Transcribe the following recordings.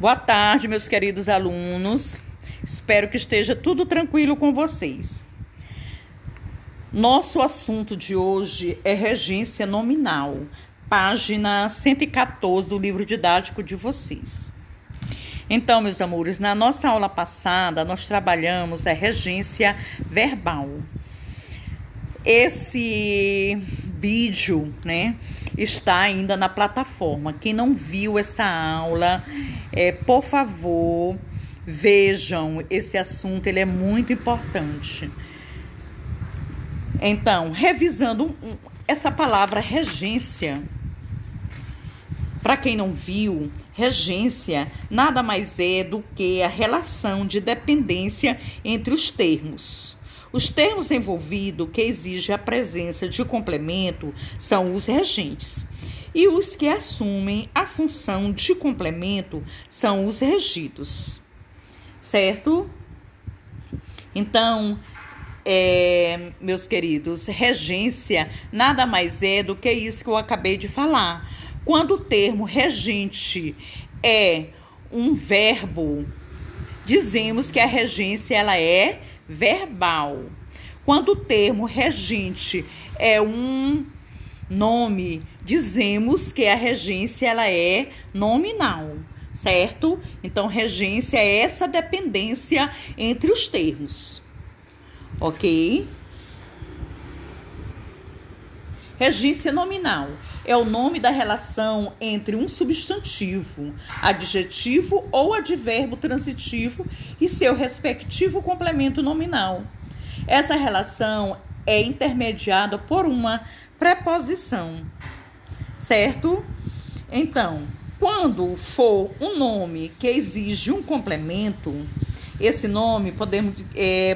Boa tarde, meus queridos alunos. Espero que esteja tudo tranquilo com vocês. Nosso assunto de hoje é regência nominal, página 114 do livro didático de vocês. Então, meus amores, na nossa aula passada, nós trabalhamos a regência verbal. Esse vídeo, está ainda na plataforma. Quem não viu essa aula, por favor, vejam esse assunto, ele é muito importante. Então, revisando essa palavra regência, para quem não viu, regência nada mais é do que a relação de dependência entre os termos. Os termos envolvidos que exigem a presença de complemento são os regentes. E os que assumem a função de complemento são os regidos. Certo? Então, meus queridos, regência nada mais é do que isso que eu acabei de falar. Quando o termo regente é um verbo, dizemos que a regência ela é verbal. Quando o termo regente é um nome, dizemos que a regência ela é nominal, certo? Então, regência é essa dependência entre os termos, ok? Regência nominal é o nome da relação entre um substantivo, adjetivo ou advérbio transitivo e seu respectivo complemento nominal. Essa relação é intermediada por uma preposição, certo? Então, quando for um nome que exige um complemento, esse nome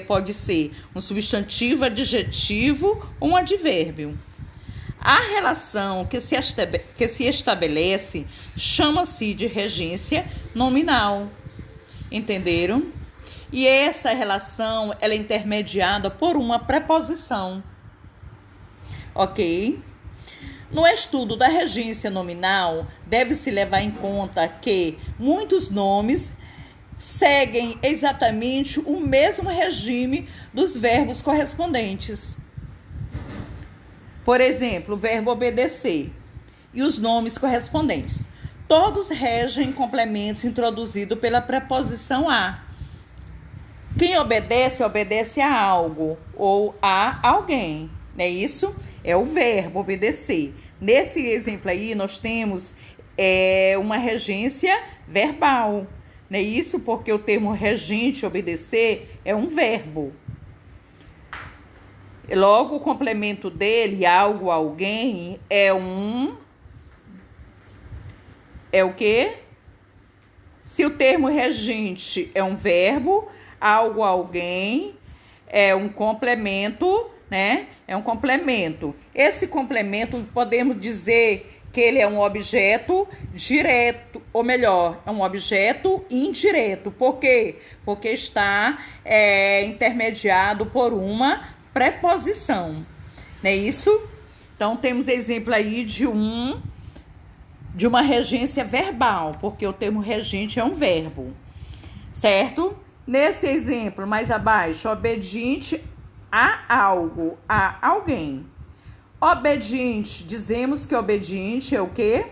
pode ser um substantivo, adjetivo ou um advérbio. A relação que se estabelece chama-se de regência nominal. Entenderam? E essa relação ela é intermediada por uma preposição. Ok? No estudo da regência nominal, deve-se levar em conta que muitos nomes seguem exatamente o mesmo regime dos verbos correspondentes. Por exemplo, o verbo obedecer e os nomes correspondentes. Todos regem complementos introduzidos pela preposição a. Quem obedece, obedece a algo ou a alguém, não é isso? É o verbo obedecer. Nesse exemplo aí, nós temos uma regência verbal, não é isso? Porque o termo regente, obedecer, é um verbo. Logo, o complemento dele, algo, alguém, é o quê? Se o termo regente é um verbo, algo, alguém é um complemento, né? É um complemento. Esse complemento, podemos dizer que ele é um objeto direto, ou melhor, é um objeto indireto. Por quê? Porque está intermediado por uma preposição, não é isso? Então, temos exemplo aí de uma regência verbal, porque o termo regente é um verbo, certo? Nesse exemplo, mais abaixo, obediente a algo, a alguém. Obediente, dizemos que obediente é o quê?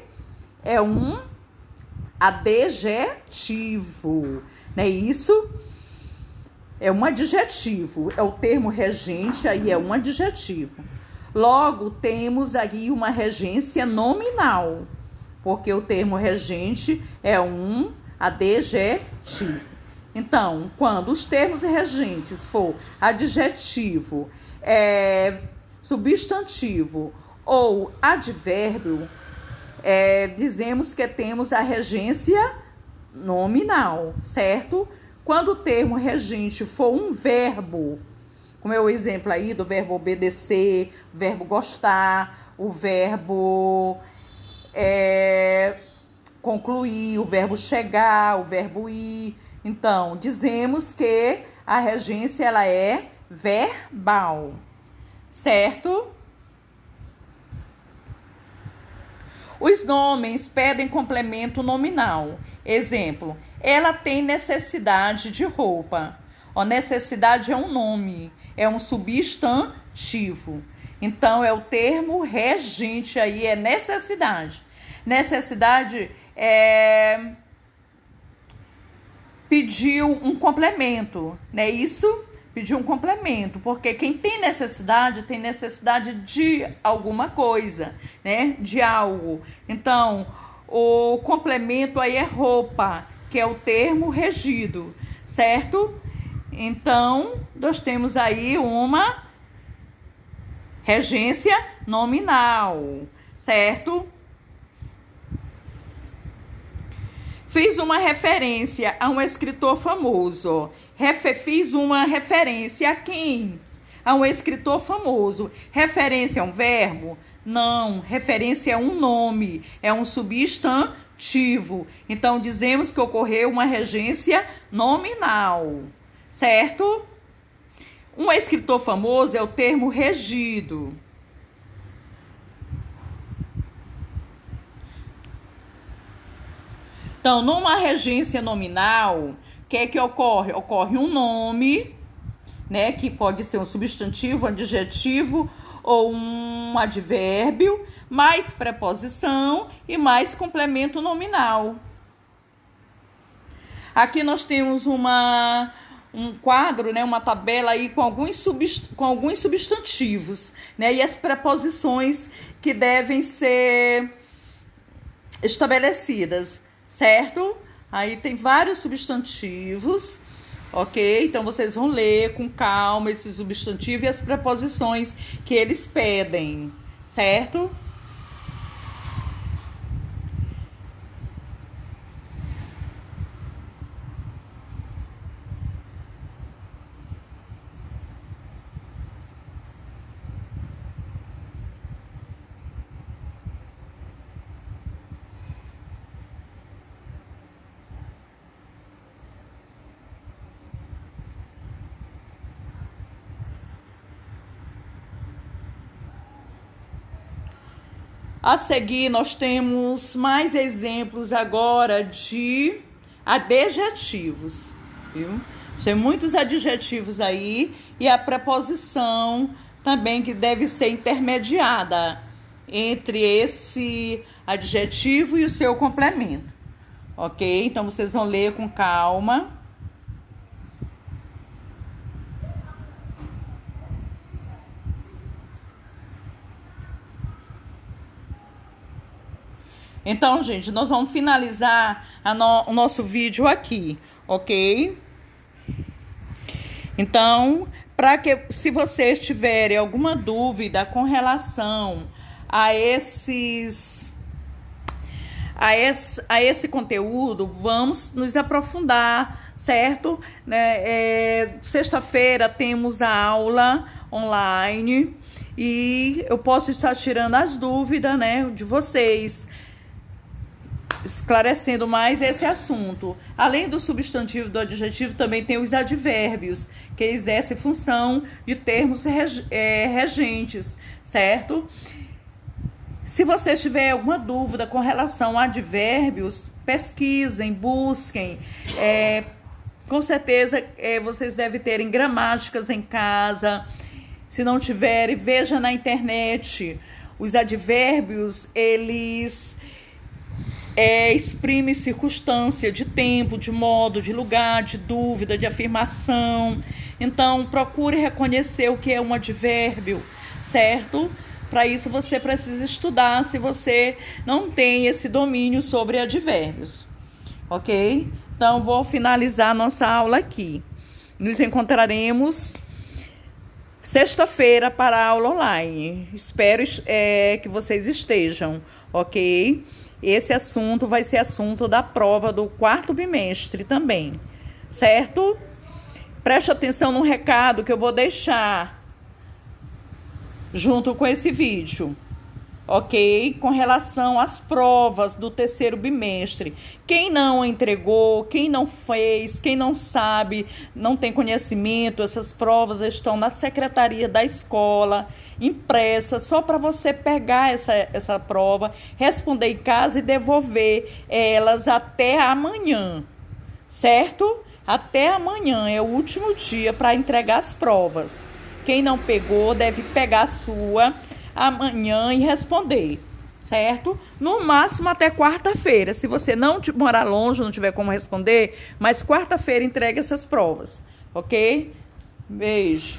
É um adjetivo, não é isso? É um adjetivo, é o termo regente, aí é um adjetivo. Logo, temos aí uma regência nominal, porque o termo regente é um adjetivo. Então, quando os termos regentes for adjetivo, substantivo ou advérbio, dizemos que temos a regência nominal, certo? Quando o termo regente for um verbo, como é o exemplo aí do verbo obedecer, o verbo gostar, o verbo concluir, o verbo chegar, o verbo ir. Então, dizemos que a regência ela é verbal, certo? Os nomes pedem complemento nominal Exemplo, ela tem necessidade de roupa. Ó, necessidade é um nome, é um substantivo. Então, é o termo regente aí, é necessidade. Necessidade pediu um complemento, né? Isso, pediu um complemento, porque quem tem necessidade de alguma coisa, né? De algo. Então, o complemento aí é roupa, que é o termo regido, certo? Então, nós temos aí uma regência nominal, certo? Fiz uma referência a um escritor famoso. Fiz uma referência a quem? A um escritor famoso. Referência é um verbo? Não. Referência é um nome. É um substantivo. Então, dizemos que ocorreu uma regência nominal. Certo? Um escritor famoso é o termo regido. Então, numa regência nominal, o que é que ocorre? Ocorre um nome, né, que pode ser um substantivo, um adjetivo ou um advérbio, mais preposição e mais complemento nominal. Aqui nós temos um quadro, né, uma tabela aí com alguns substantivos, né, e as preposições que devem ser estabelecidas. Certo? Aí tem vários substantivos, ok? Então, vocês vão ler com calma esse substantivo e as preposições que eles pedem, certo? A seguir, nós temos mais exemplos agora de adjetivos, viu? Tem muitos adjetivos aí e a preposição também que deve ser intermediada entre esse adjetivo e o seu complemento, ok? Então, vocês vão ler com calma. Então, gente, nós vamos finalizar o nosso vídeo aqui, ok? Então, se vocês tiverem alguma dúvida com relação a esse conteúdo, vamos nos aprofundar, certo? Sexta-feira temos a aula online e eu posso estar tirando as dúvidas, né, de vocês, esclarecendo mais esse assunto. Além do substantivo e do adjetivo, também tem os advérbios, que exercem função de termos regentes, certo? Se você tiver alguma dúvida com relação a advérbios, pesquisem, busquem. Com certeza, vocês devem terem gramáticas em casa. Se não tiverem, veja na internet. Os advérbios, eles exprime circunstância de tempo, de modo, de lugar, de dúvida, de afirmação. Então, procure reconhecer o que é um advérbio, certo? Para isso, você precisa estudar se você não tem esse domínio sobre advérbios, ok? Então, vou finalizar a nossa aula aqui. Nos encontraremos sexta-feira para a aula online. Espero que vocês estejam, ok? Esse assunto vai ser assunto da prova do 4º bimestre também, certo? Preste atenção no recado que eu vou deixar junto com esse vídeo, ok? Com relação às provas do 3º bimestre. Quem não entregou, quem não fez, quem não sabe, não tem conhecimento, essas provas estão na secretaria da escola. impressa, só para você pegar essa prova, responder em casa e devolver elas até amanhã, certo? Até amanhã é o último dia para entregar as provas. Quem não pegou deve pegar a sua amanhã e responder, certo? No máximo até quarta-feira. Se você não morar longe, não tiver como responder, mas quarta-feira entregue essas provas, ok? Beijo.